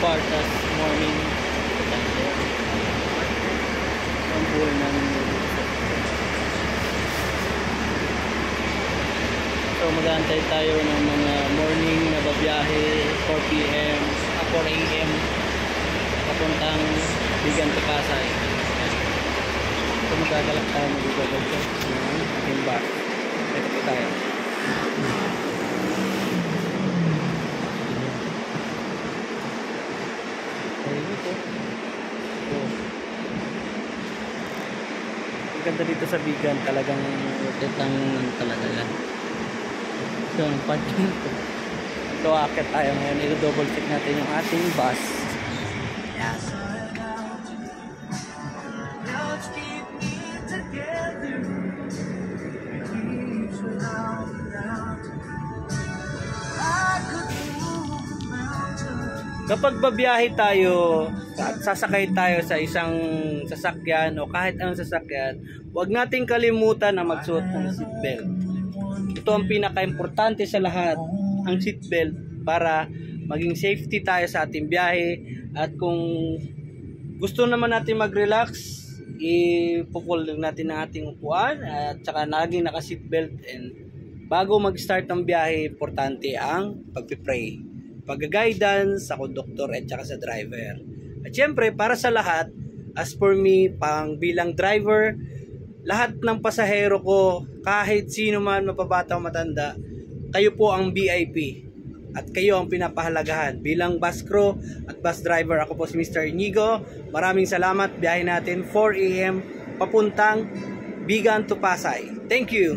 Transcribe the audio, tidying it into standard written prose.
Bartas morning ang buhay namin. So mag-aantay tayo ng mga morning na babiyahe 4 PM 4 AM papuntang Bigan to Pasay. So magagalak tayo, mag-gagawin ng ating bus. Ito po tayo. Ang ganda dito sa Bigan, talagang tetang talaga yan. So ang parking ko. So akit tayo ngayon, i-double check natin yung ating bus. Kapag babiyahe tayo at sasakay tayo sa isang sasakyan o kahit anong sasakyan, huwag nating kalimutan na magsuot ng seatbelt. Ito ang pinaka-importante sa lahat, ang seatbelt, para maging safety tayo sa ating biyahe. At kung gusto naman natin mag-relax, ipupul natin ang ating upuan at saka naging naka-seatbelt. And bago mag-start ng biyahe, importante ang pagpipray, pag-guidance sa conductor at saka sa driver. At syempre, para sa lahat, as for me, bilang driver, lahat ng pasahero ko, kahit sino man, mapabata o matanda, kayo po ang VIP at kayo ang pinapahalagahan. Bilang bus crew at bus driver, ako po si Mr. Inigo. Maraming salamat. Biyahe natin 4 AM papuntang Bigan to Pasay. Thank you.